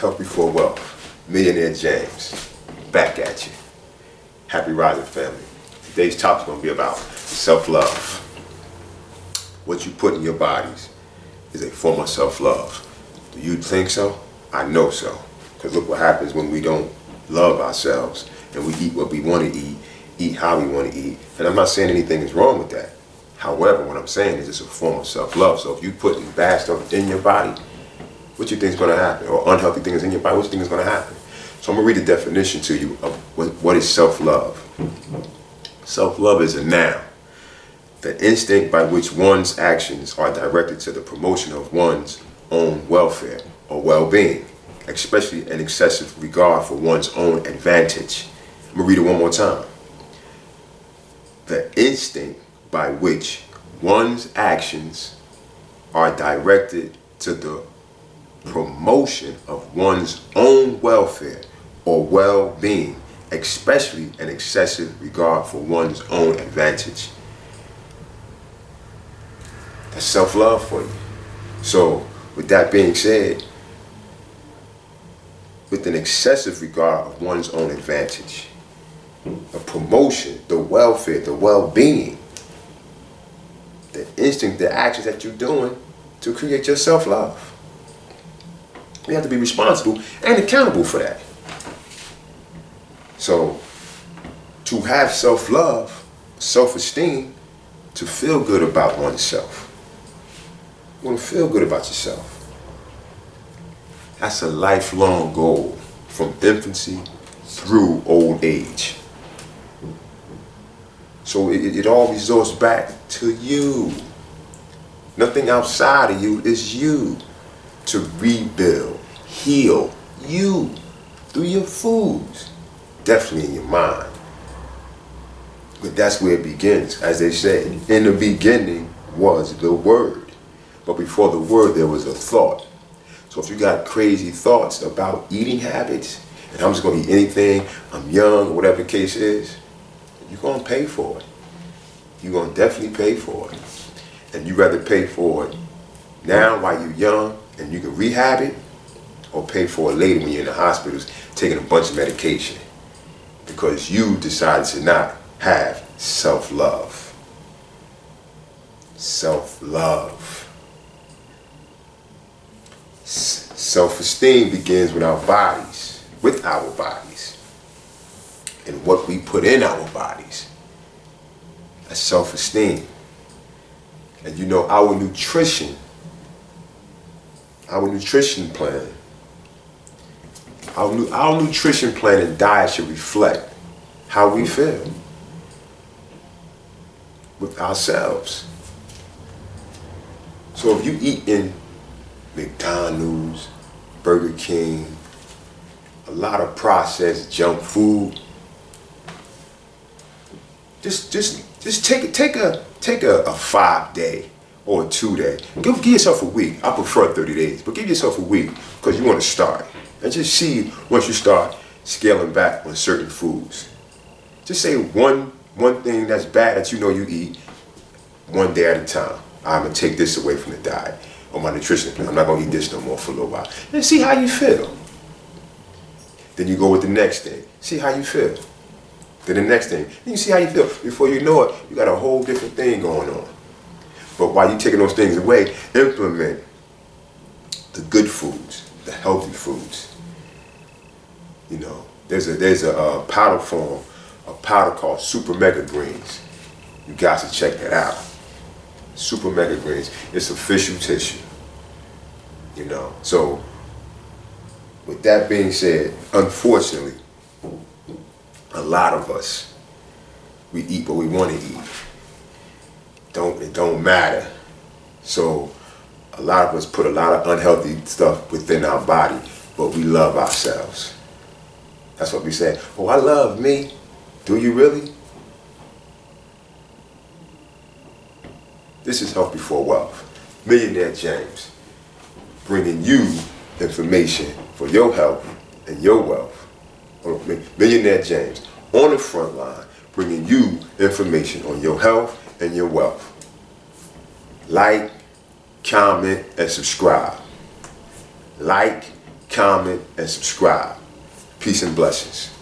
Health Before Wealth, Millionaire James, back at you. Happy rising, family. Today's topic is going to be about self-love. What you put in your bodies is a form of self-love. Do you think so? I know so. Because look what happens when we don't love ourselves and we eat what we want to eat how we want to eat. And I'm not saying anything is wrong with that. However, what I'm saying is it's a form of self-love. So if you put bad stuff in your body, what you think is going to happen? Or unhealthy things in your body, what you think is going to happen? So I'm going to read the definition to you of what is self-love. Self-love is a noun. The instinct by which one's actions are directed to the promotion of one's own welfare or well-being, especially an excessive regard for one's own advantage. I'm going to read it one more time. The instinct by which one's actions are directed to the promotion of one's own welfare or well-being, especially an excessive regard for one's own advantage. That's self-love for you. So, with that being said, with an excessive regard of one's own advantage, the promotion, the welfare, the well-being, the instinct, the actions that you're doing to create your self-love. You have to be responsible and accountable for that. So, to have self-love, self-esteem, to feel good about oneself. You want to feel good about yourself. That's a lifelong goal from infancy through old age. So it all resorts back to you. Nothing outside of you is you. To rebuild, heal you through your foods, definitely in your mind. But that's where it begins. As they say, in the beginning was the Word. But before the Word, there was a thought. So if you got crazy thoughts about eating habits, and I'm just going to eat anything, I'm young, or whatever the case is, you're going to pay for it. You're going to definitely pay for it. And you rather pay for it now while you're young and you can rehab it, or pay for it later when you're in the hospitals taking a bunch of medication because you decided to not have self-love. Self-love. Self-esteem begins with our bodies, and what we put in our bodies. That's self-esteem. And you know, our nutrition plan, our nutrition plan and diet should reflect how we feel with ourselves. So if you eat in McDonald's, Burger King, a lot of processed junk food, just take a 5-day or a 2-day. Give yourself a week. I prefer 30 days, but give yourself a week because you want to start. And just see once you start scaling back on certain foods. Just say one thing that's bad that you know you eat one day at a time. I'm going to take this away from the diet or my nutrition plan. I'm not going to eat this no more for a little while. And see how you feel. Then you go with the next thing. See how you feel. Then the next thing. Then you see how you feel. Before you know it, you got a whole different thing going on. But while you're taking those things away, implement the good foods, the healthy foods. You know, there's a powder form, a powder called Super Mega Greens. You guys should check that out. Super Mega Greens. It's official tissue. You know, so with that being said, unfortunately, a lot of us, we eat what we want to eat. It don't matter. So a lot of us put a lot of unhealthy stuff within our body, but we love ourselves. That's what we say. Oh, I love me. Do you really? This is Health Before Wealth. Millionaire James, bringing you information for your health and your wealth. Millionaire James, on the front line, bringing you information on your health and your wealth. Like, comment, and subscribe. Like, comment, and subscribe. Peace and blessings.